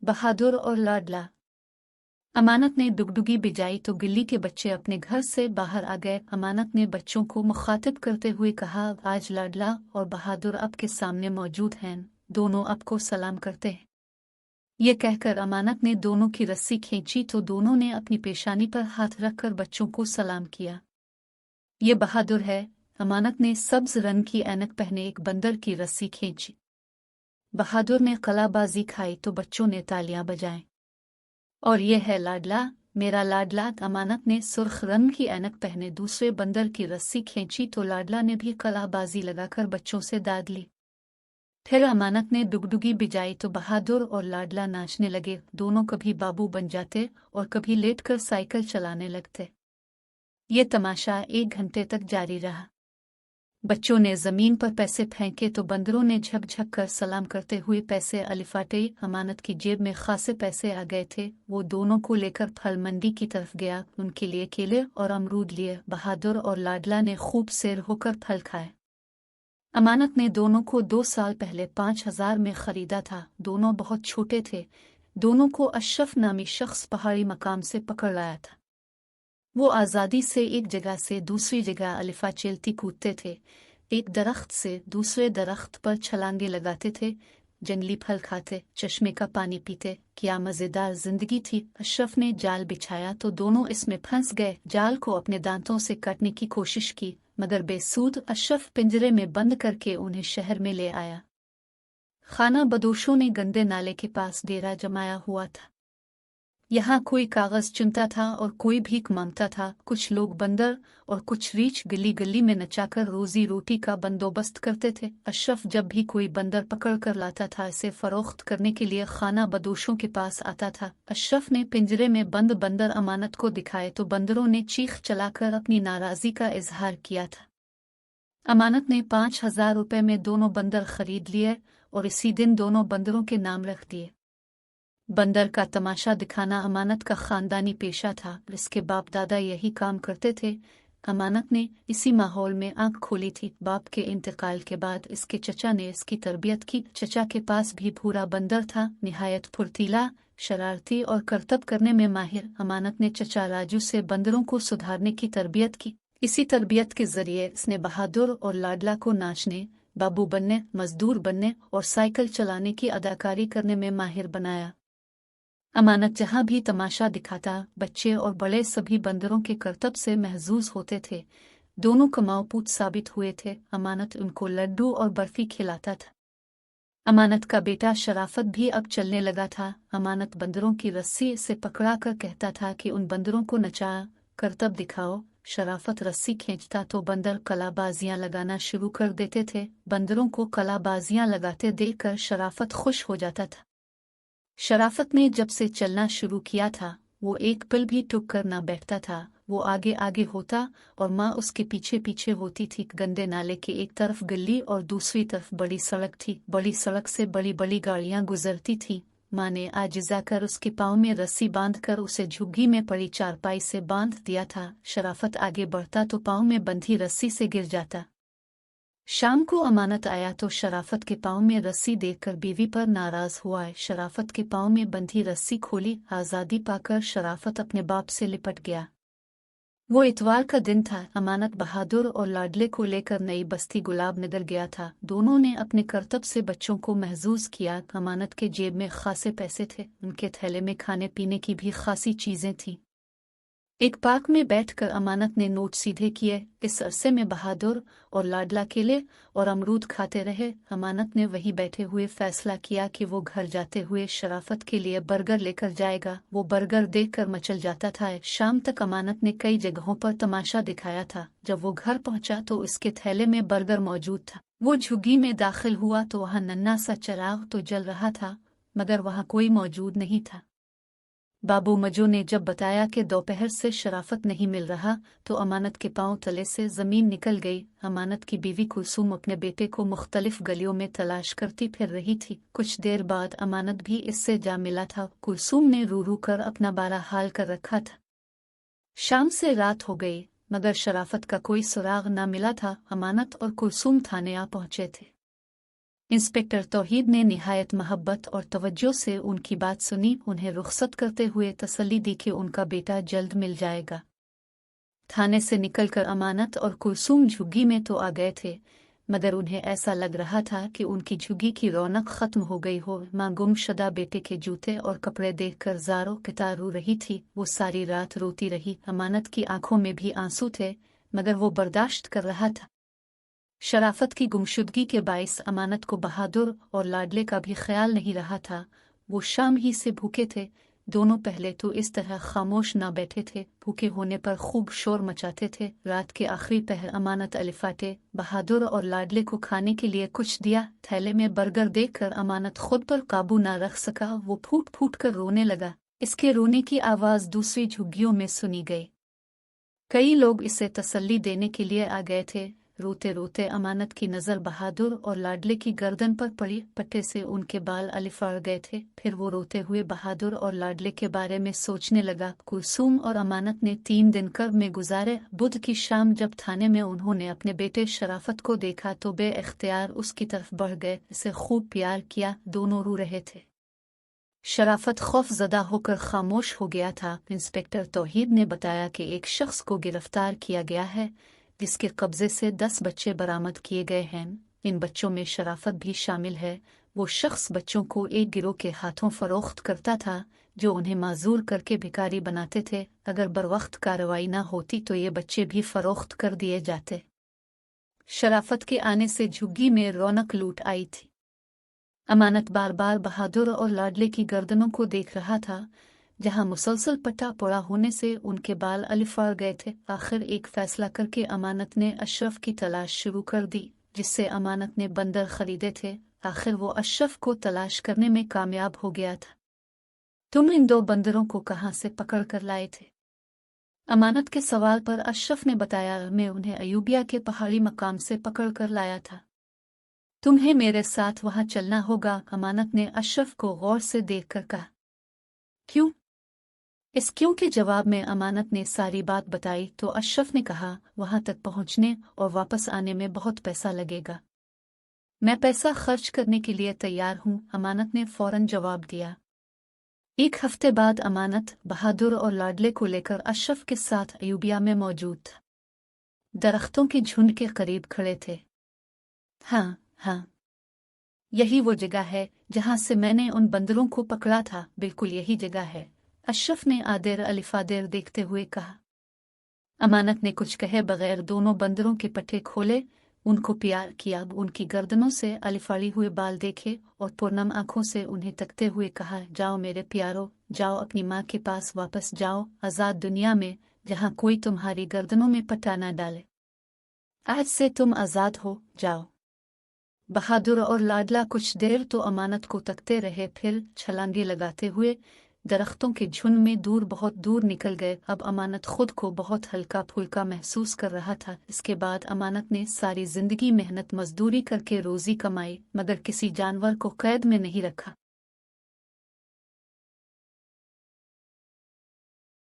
बहादुर और लाडला। अमानत ने डुगडुगी बिजाई तो गिल्ली के बच्चे अपने घर से बाहर आ गए। अमानत ने बच्चों को मुखातिब करते हुए कहा, आज लाडला और बहादुर आपके सामने मौजूद हैं, दोनों आपको सलाम करते हैं। ये कहकर अमानत ने दोनों की रस्सी खींची तो दोनों ने अपनी पेशानी पर हाथ रखकर बच्चों को सलाम किया। ये बहादुर है। अमानत ने सब्ज रंग की ऐनक पहने एक बंदर की रस्सी खींची। बहादुर ने कलाबाजी खाई तो बच्चों ने तालियां बजाईं। और ये है लाडला, मेरा लाडला। अमानत ने सुर्ख रंग की ऐनक पहने दूसरे बंदर की रस्सी खींची तो लाडला ने भी कलाबाजी लगाकर बच्चों से दाद ली। फिर अमानत ने डुगडुगी बिजाई तो बहादुर और लाडला नाचने लगे। दोनों कभी बाबू बन जाते और कभी लेटकर साइकिल चलाने लगते। ये तमाशा 1 घंटे तक जारी रहा। बच्चों ने जमीन पर पैसे फेंके तो बंदरों ने झकझक कर सलाम करते हुए पैसे अलिफाटे। अमानत की जेब में खासे पैसे आ गए थे। वो दोनों को लेकर फल मंडी की तरफ गया। उनके लिए केले और अमरूद लिए। बहादुर और लाडला ने खूब सैर होकर फल खाए। अमानत ने दोनों को 2 साल पहले 5,000 में खरीदा था। दोनों बहुत छोटे थे। दोनों को अशरफ नामी शख्स पहाड़ी मकाम से पकड़ लाया था। वो आज़ादी से एक जगह से दूसरी जगह अलिफा चलती कूदते थे। एक दरख्त से दूसरे दरख्त पर छलांगे लगाते थे। जंगली फल खाते, चश्मे का पानी पीते। क्या मज़ेदार जिंदगी थी। अशरफ ने जाल बिछाया तो दोनों इसमें फंस गए। जाल को अपने दांतों से काटने की कोशिश की मगर बेसूद। अशरफ पिंजरे में बंद करके उन्हें शहर में ले आया। खाना बदोशों ने गंदे नाले के पास डेरा जमाया हुआ था। यहाँ कोई कागज चुनता था और कोई भीख मांगता था। कुछ लोग बंदर और कुछ रीछ गली गली में नचाकर रोजी रोटी का बंदोबस्त करते थे। अशरफ जब भी कोई बंदर पकड़ कर लाता था इसे फरोख्त करने के लिए खाना बदोशों के पास आता था। अशरफ ने पिंजरे में बंद बंदर अमानत को दिखाए तो बंदरों ने चीख चलाकर अपनी नाराजगी का इजहार किया था। अमानत ने 5,000 रुपए में दोनों बंदर खरीद लिए और इसी दिन दोनों बंदरों के नाम रख दिए। बंदर का तमाशा दिखाना अमानत का खानदानी पेशा था। इसके बाप दादा यही काम करते थे। अमानत ने इसी माहौल में आंख खोली थी। बाप के इंतकाल के बाद इसके चचा ने इसकी तरबियत की। चचा के पास भी भूरा बंदर था, निहायत फुर्तीला, शरारती और करतब करने में माहिर। अमानत ने चचा राजू से बंदरों को सुधारने की तरबियत की। इसी तरबियत के जरिए इसने बहादुर और लाडला को नाचने, बाबू बनने, मजदूर बनने और साइकिल चलाने की अदाकारी करने में माहिर बनाया। अमानत जहाँ भी तमाशा दिखाता, बच्चे और बड़े सभी बंदरों के करतब से महजूज होते थे। दोनों कमाऊपूत साबित हुए थे। अमानत उनको लड्डू और बर्फी खिलाता था। अमानत का बेटा शराफत भी अब चलने लगा था। अमानत बंदरों की रस्सी से पकड़ा कर कहता था कि उन बंदरों को नचा, करतब दिखाओ। शराफत रस्सी खींचता तो बंदर कलाबाजियां लगाना शुरू कर देते थे। बंदरों को कलाबाजियां लगाते देखकर शराफत खुश हो जाता था। शराफत ने जब से चलना शुरू किया था वो एक पल भी टुक कर ना बैठता था। वो आगे आगे होता और माँ उसके पीछे पीछे होती थी। गंदे नाले के एक तरफ गली और दूसरी तरफ बड़ी सड़क थी। बड़ी सड़क से बड़ी बड़ी गाड़ियां गुजरती थी। माँ ने आजिज़ा कर उसके पाँव में रस्सी बांधकर उसे झुग्गी में पड़ी चारपाई से बांध दिया था। शराफत आगे बढ़ता तो पाँव में बंधी रस्सी से गिर जाता। शाम को अमानत आया तो शराफत के पाँव में रस्सी देखकर बीवी पर नाराज हुआ। शराफत के पाँव में बंधी रस्सी खोली। आज़ादी पाकर शराफत अपने बाप से लिपट गया। वो इतवार का दिन था। अमानत बहादुर और लाडले को लेकर नई बस्ती गुलाब नगर गया था। दोनों ने अपने करतब से बच्चों को महजूज किया। अमानत के जेब में खासे पैसे थे। उनके थैले में खाने पीने की भी खासी चीजें थीं। एक पार्क में बैठकर अमानत ने नोट सीधे किए। इस अरसे में बहादुर और लाडला केले और अमरूद खाते रहे। अमानत ने वहीं बैठे हुए फैसला किया कि वो घर जाते हुए शराफत के लिए बर्गर लेकर जाएगा। वो बर्गर देखकर मचल जाता था। शाम तक अमानत ने कई जगहों पर तमाशा दिखाया था। जब वो घर पहुंचा तो उसके थैले में बर्गर मौजूद था। वो झुग्गी में दाखिल हुआ तो वहां नन्हा सा चिराग तो जल रहा था मगर वहां कोई मौजूद नहीं था। बाबू मजो ने जब बताया कि दोपहर से शराफत नहीं मिल रहा तो अमानत के पांव तले से जमीन निकल गई। अमानत की बीवी कुलसूम अपने बेटे को मुख्तलिफ गलियों में तलाश करती फिर रही थी। कुछ देर बाद अमानत भी इससे जा मिला था। कुलसूम ने रू रू कर अपना बारा हाल कर रखा था। शाम से रात हो गई मगर शराफत का कोई सुराग न मिला था। अमानत और कुलसूम थाने आ पहुंचे थे। इंस्पेक्टर तौहीद ने निहायत मोहब्बत और तवज्जो से उनकी बात सुनी, उन्हें रुखसत करते हुए तसल्ली दी कि उनका बेटा जल्द मिल जाएगा। थाने से निकलकर अमानत और कुलसूम झुग्गी में तो आ गए थे, मगर उन्हें ऐसा लग रहा था कि उनकी झुग्गी की रौनक खत्म हो गई हो। मां गुमशुदा बेटे के जूते और कपड़े देखकर ज़ारो कितार रो रही थी। वो सारी रात रोती रही। अमानत की आंखों में भी आंसू थे, मगर वो बर्दाश्त कर रहा था। शराफत की गुमशुदगी के बाइस अमानत को बहादुर और लाडले का भी ख्याल नहीं रहा था। वो शाम ही से भूखे थे। दोनों पहले तो इस तरह खामोश न बैठे थे, भूखे होने पर खूब शोर मचाते थे। रात के आखिरी पहर अमानत अलिफाटे बहादुर और लाडले को खाने के लिए कुछ दिया। थैले में बर्गर देखकर अमानत खुद पर काबू न रख सका। वो फूट फूट कर रोने लगा। इसके रोने की आवाज़ दूसरी झुग्गियों में सुनी गई। कई लोग इसे तसल्ली देने के लिए आ गए थे। रोते रोते अमानत की नज़र बहादुर और लाडले की गर्दन पर पड़ी। पट्टे से उनके बाल अलिफाड़ गए थे। फिर वो रोते हुए बहादुर और लाडले के बारे में सोचने लगा। कुलसूम और अमानत ने 3 दिन कर्ब में गुजारे। बुध की शाम जब थाने में उन्होंने अपने बेटे शराफत को देखा तो बे-इख्तियार उसकी तरफ बढ़ गए। इसे खूब प्यार किया। दोनों रो रहे थे। शराफत खौफजदा होकर खामोश हो गया था। इंस्पेक्टर तौहीद ने बताया कि एक शख्स को गिरफ्तार किया गया है, जिसके कब्जे से 10 बच्चे बरामद किए गए हैं। इन बच्चों में शराफत भी शामिल है। वो शख्स बच्चों को एक गिरोह के हाथों फरोख्त करता था, जो उन्हें माजूर करके भिखारी बनाते थे। अगर बरवक्त कार्रवाई न होती तो ये बच्चे भी फरोख्त कर दिए जाते। शराफत के आने से झुग्गी में रौनक लूट आई थी। अमानत बार बार बहादुर और लाडले की गर्दनों को देख रहा था, जहां मुसलसल पट्टा पड़ा होने से उनके बाल अलिफाड़ गए थे। आखिर एक फैसला करके अमानत ने अशरफ की तलाश शुरू कर दी, जिससे अमानत ने बंदर खरीदे थे। आखिर वो अशरफ को तलाश करने में कामयाब हो गया था। तुम इन 2 बंदरों को कहाँ से पकड़ कर लाए थे? अमानत के सवाल पर अशरफ ने बताया, मैं उन्हें अयूबिया के पहाड़ी मकाम से पकड़ कर लाया था। तुम्हें मेरे साथ वहां चलना होगा। अमानत ने अशरफ को गौर से देखकर कहा। क्यों? इस क्यों के जवाब में अमानत ने सारी बात बताई तो अशरफ ने कहा, वहां तक पहुंचने और वापस आने में बहुत पैसा लगेगा। मैं पैसा खर्च करने के लिए तैयार हूं। अमानत ने फौरन जवाब दिया। 1 हफ्ते बाद अमानत बहादुर और लाडले को लेकर अशरफ के साथ अयूबिया में मौजूद था। दरख्तों के झुंड के करीब खड़े थे। हाँ, यही वो जगह है जहां से मैंने उन बंदरों को पकड़ा था। बिल्कुल यही जगह है, अशरफ ने आदेर अलिफादेर देखते हुए कहा। अमानत ने कुछ कहे बगैर दोनों बंदरों के पट्टे खोले, उनको प्यार किया। उनकी गर्दनों से अलिफाड़ी हुए बाल देखे और पुरनम आंखों से उन्हें तकते हुए कहा, जाओ मेरे प्यारो, जाओ अपनी माँ के पास वापस जाओ, आज़ाद दुनिया में जहां कोई तुम्हारी गर्दनों में पट्टा न डाले। आज से तुम आज़ाद हो, जाओ। बहादुर और लाडला कुछ देर तो अमानत को तकते रहे, फिर छलांगे लगाते हुए दरख्तों के झुंड में बहुत दूर निकल गए। अब अमानत खुद को बहुत हल्का फुल्का महसूस कर रहा था। इसके बाद अमानत ने सारी जिंदगी मेहनत मजदूरी करके रोजी कमाई, मगर किसी जानवर को कैद में नहीं रखा।